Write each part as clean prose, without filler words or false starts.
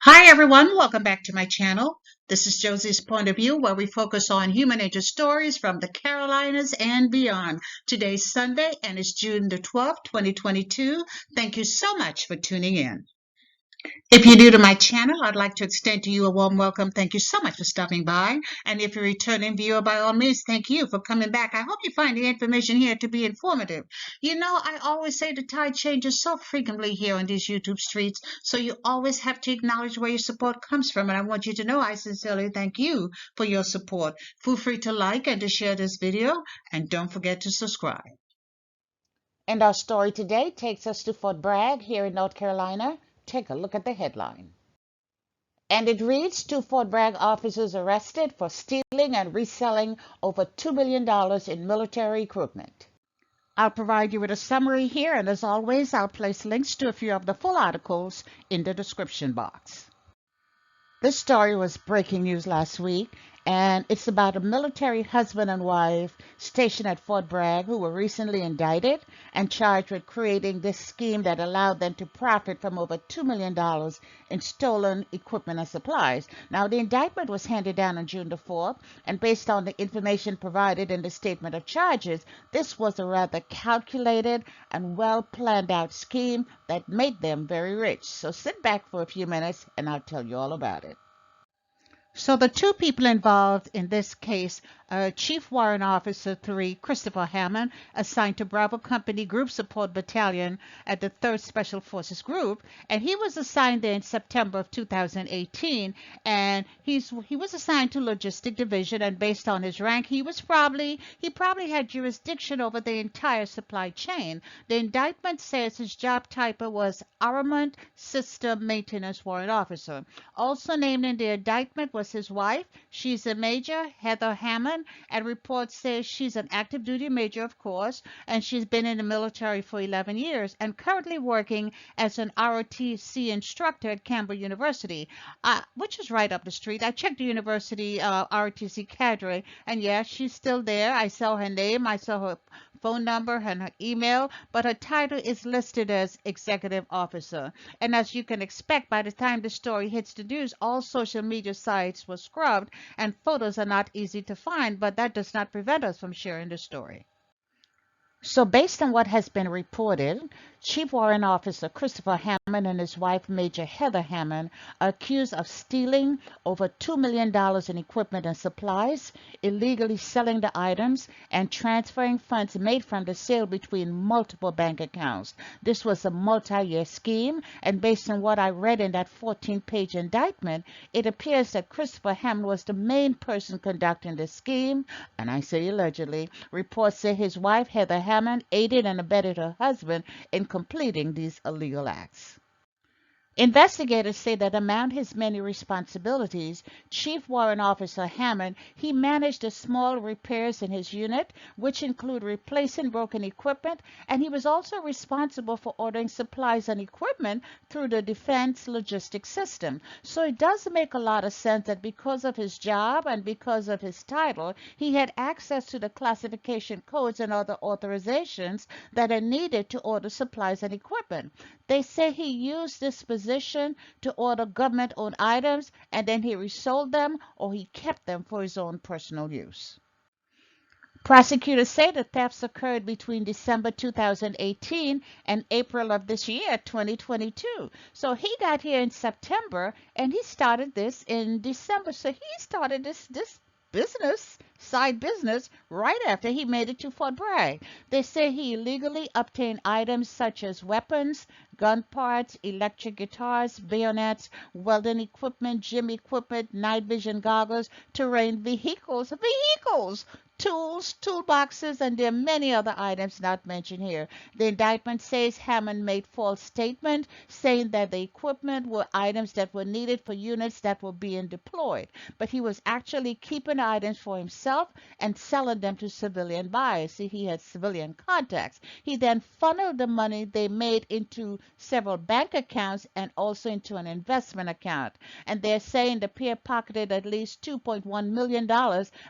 Hi everyone, welcome back to my channel. This is Josie's Point of View, where we focus on human nature stories from the Carolinas and beyond. Today's Sunday and it's June the 12th, 2022. Thank you so much for tuning in. If you're new to my channel, I'd like to extend to you a warm welcome. Thank you so much for stopping by. And if you're a returning viewer, by all means, thank you for coming back. I hope you find the information here to be informative. You know, I always say the tide changes so frequently here on these YouTube streets, so you always have to acknowledge where your support comes from. And I want you to know I sincerely thank you for your support. Feel free to like and to share this video, and don't forget to subscribe. And our story today takes us to Fort Bragg here in North Carolina. Take a look at the headline. And it reads, two Fort Bragg officers arrested for stealing and reselling over $2 million in military equipment. I'll provide you with a summary here, and as always, I'll place links to a few of the full articles in the description box. This story was breaking news last week, and it's about a military husband and wife stationed at Fort Bragg who were recently indicted and charged with creating this scheme that allowed them to profit from over $2 million in stolen equipment and supplies. Now, the indictment was handed down on June the 4th, and based on the information provided in the statement of charges, this was a rather calculated and well planned out scheme that made them very rich. So sit back for a few minutes and I'll tell you all about it. So the two people involved in this case are Chief Warrant Officer 3 Christopher Hammond, assigned to Bravo Company Group Support Battalion at the 3rd Special Forces Group, and he was assigned there in September of 2018, and he was assigned to Logistic Division, and based on his rank, he probably had jurisdiction over the entire supply chain. The indictment says his job title was Armament System Maintenance Warrant Officer. Also named in the indictment was his wife. She's a Major, Heather Hammond, and reports say she's an active duty major, of course, and she's been in the military for 11 years and currently working as an ROTC instructor at Campbell University, which is right up the street. I checked the university ROTC cadre, and yeah, she's still there. I saw her name, I saw her phone number and her email, but her title is listed as executive officer. And as you can expect, by the time the story hits the news, all social media sites were scrubbed and photos are not easy to find, but that does not prevent us from sharing the story. So based on what has been reported, Chief Warrant Officer Christopher Hammond and his wife, Major Heather Hammond, are accused of stealing over $2 million in equipment and supplies, illegally selling the items, and transferring funds made from the sale between multiple bank accounts. This was a multi-year scheme, and based on what I read in that 14-page indictment, it appears that Christopher Hammond was the main person conducting the scheme, and I say allegedly. Reports say his wife, Heather Hammond, aided and abetted her husband in completing these illegal acts. Investigators say that among his many responsibilities, Chief Warrant Officer Hammond, he managed the small repairs in his unit, which include replacing broken equipment, and he was also responsible for ordering supplies and equipment through the defense logistics system. So it does make a lot of sense that because of his job and because of his title, he had access to the classification codes and other authorizations that are needed to order supplies and equipment. They say he used this position to order government-owned items, and then he resold them or he kept them for his own personal use. Prosecutors say the thefts occurred between December 2018 and April of this year, 2022. So he got here in September and he started this in December. So he started this side business, right after he made it to Fort Bragg. They say he illegally obtained items such as weapons, gun parts, electric guitars, bayonets, welding equipment, gym equipment, night vision goggles, terrain vehicles, tools, toolboxes, and there are many other items not mentioned here. The indictment says Hammond made false statements saying that the equipment were items that were needed for units that were being deployed, but he was actually keeping the items for himself and selling them to civilian buyers. See, he had civilian contacts. He then funneled the money they made into several bank accounts and also into an investment account. And they're saying the pair pocketed at least $2.1 million,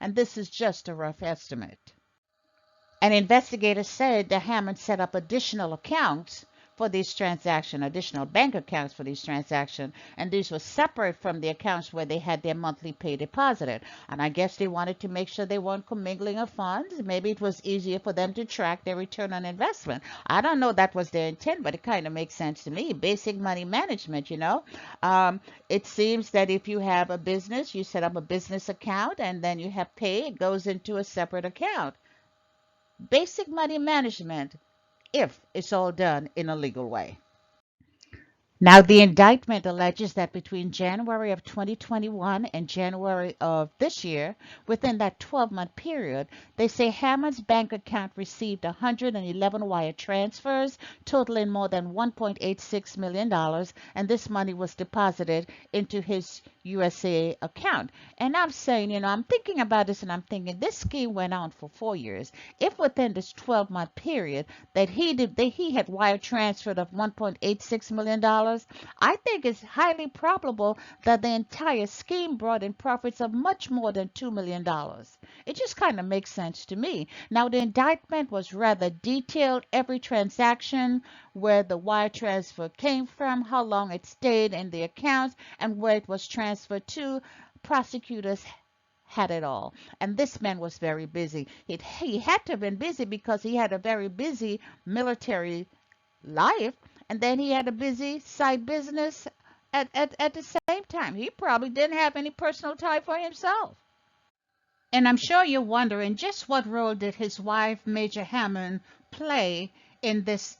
and this is just a rough estimate. An investigator said that Hammond set up additional accounts for these transactions, additional bank accounts for these transactions, and these were separate from the accounts where they had their monthly pay deposited. And I guess they wanted to make sure they weren't commingling of funds. Maybe it was easier for them to track their return on investment. I don't know that was their intent, but it kind of makes sense to me. Basic money management, you know. It seems that if you have a business, you set up a business account and then you have pay, it goes into a separate account. Basic money management, if it's all done in a legal way. Now, the indictment alleges that between January of 2021 and January of this year, within that 12-month period, they say Hammond's bank account received 111 wire transfers totaling more than $1.86 million, and this money was deposited into his USA account. And I'm saying, I'm thinking about this and I'm thinking this scheme went on for 4 years. If within this 12-month period that he had wire transferred of $1.86 million, I think it's highly probable that the entire scheme brought in profits of much more than $2 million. It just kind of makes sense to me. Now, the indictment was rather detailed, every transaction, where the wire transfer came from, how long it stayed in the account, and where it was transferred to. Prosecutors had it all. And this man was very busy. He had to have been busy because he had a very busy military life, and then he had a busy side business at the same time. He probably didn't have any personal time for himself. And I'm sure you're wondering just what role did his wife, Major Hammond, play in this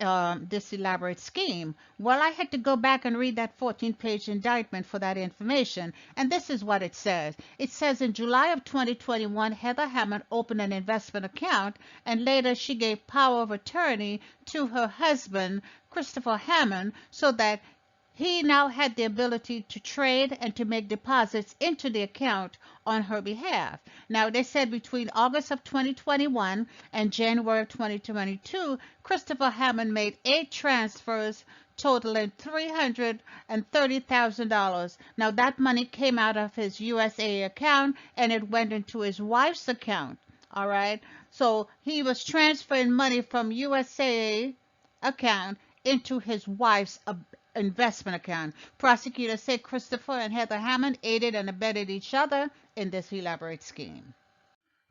elaborate scheme. Well, I had to go back and read that 14-page indictment for that information, and this is what it says. It says in July of 2021, Heather Hammond opened an investment account, and later she gave power of attorney to her husband, Christopher Hammond, so that he now had the ability to trade and to make deposits into the account on her behalf. Now, they said between August of 2021 and January of 2022, Christopher Hammond made 8 transfers totaling $330,000. Now, that money came out of his USA account and it went into his wife's account. All right. So he was transferring money from USA account into his wife's investment account. Prosecutors say Christopher and Heather Hammond aided and abetted each other in this elaborate scheme.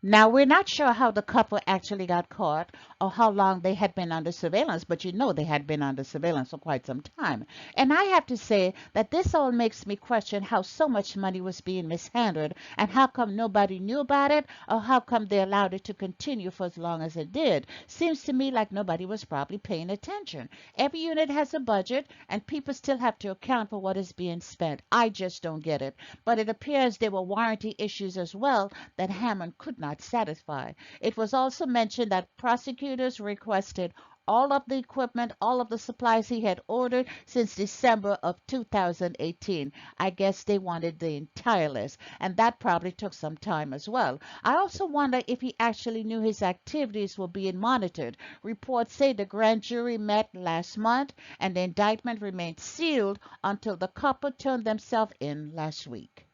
Now, we're not sure how the couple actually got caught or how long they had been under surveillance, but they had been under surveillance for quite some time. And I have to say that this all makes me question how so much money was being mishandled and how come nobody knew about it or how come they allowed it to continue for as long as it did. Seems to me like nobody was probably paying attention. Every unit has a budget and people still have to account for what is being spent. I just don't get it. But it appears there were warranty issues as well that Hammond could not satisfy. It was also mentioned that prosecutors requested all of the equipment, all of the supplies he had ordered since December of 2018. I guess they wanted the entire list, and that probably took some time as well. I also wonder if he actually knew his activities were being monitored. Reports say the grand jury met last month, and the indictment remained sealed until the couple turned themselves in last week.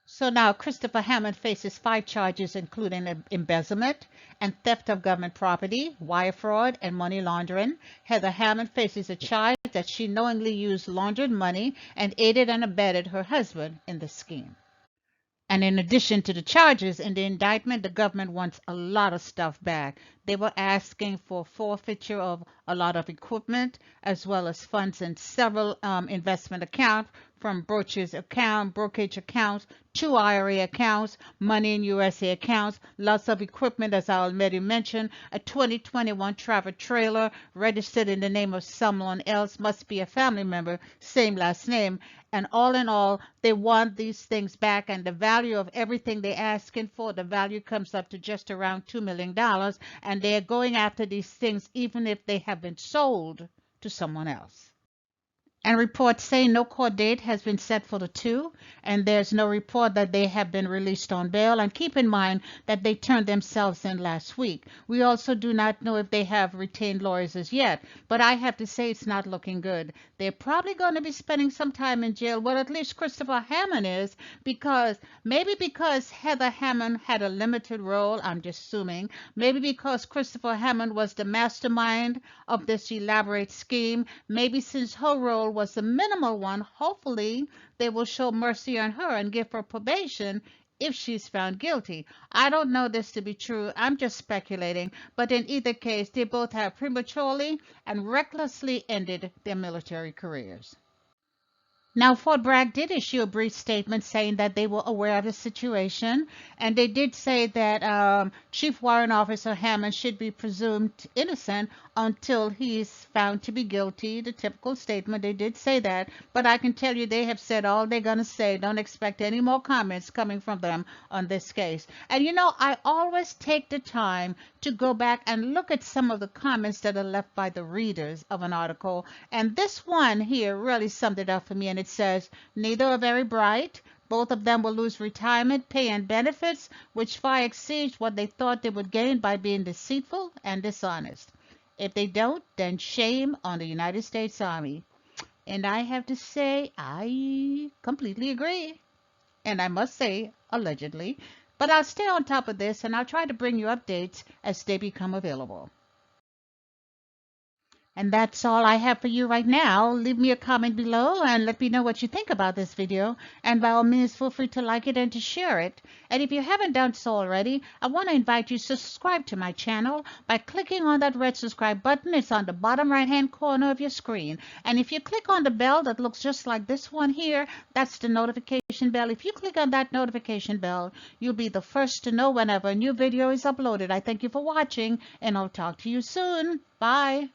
So now Christopher Hammond faces 5 charges, including embezzlement and theft of government property, wire fraud, and money laundering. Heather Hammond faces a charge that she knowingly used laundered money and aided and abetted her husband in the scheme. And in addition to the charges in the indictment, the government wants a lot of stuff back. They were asking for forfeiture of a lot of equipment as well as funds in several investment accounts, from brokerage accounts, 2 IRA accounts, money in USA accounts, lots of equipment, as I already mentioned, a 2021 travel trailer registered in the name of someone else, must be a family member, same last name. And all in all, they want these things back, and the value of everything they're asking for, the value comes up to just around $2 million, and they're going after these things even if they have been sold to someone else. And reports say no court date has been set for the two, and there's no report that they have been released on bail. And keep in mind that they turned themselves in last week. We also do not know if they have retained lawyers as yet, but I have to say it's not looking good. They're probably going to be spending some time in jail. Well, at least Christopher Hammond is, because maybe because Heather Hammond had a limited role, I'm just assuming, maybe because Christopher Hammond was the mastermind of this elaborate scheme, maybe since her role was the minimal one, hopefully they will show mercy on her and give her probation if she's found guilty. I don't know this to be true. I'm just speculating. But in either case, they both have prematurely and recklessly ended their military careers. Now, Fort Bragg did issue a brief statement saying that they were aware of the situation, and they did say that Chief Warrant Officer Hammond should be presumed innocent until he's found to be guilty. The typical statement, they did say that, but I can tell you they have said all they're going to say. Don't expect any more comments coming from them on this case. And you know, I always take the time to go back and look at some of the comments that are left by the readers of an article, and this one here really summed it up for me, and it says, neither are very bright. Both of them will lose retirement pay and benefits, which far exceeds what they thought they would gain by being deceitful and dishonest. If they don't, then shame on the United States Army. And I have to say, I completely agree. And I must say, allegedly. But I'll stay on top of this and I'll try to bring you updates as they become available. And that's all I have for you right now. Leave me a comment below and let me know what you think about this video. And by all means, feel free to like it and to share it. And if you haven't done so already, I want to invite you to subscribe to my channel by clicking on that red subscribe button. It's on the bottom right-hand corner of your screen. And if you click on the bell that looks just like this one here, that's the notification bell. If you click on that notification bell, you'll be the first to know whenever a new video is uploaded. I thank you for watching, and I'll talk to you soon. Bye.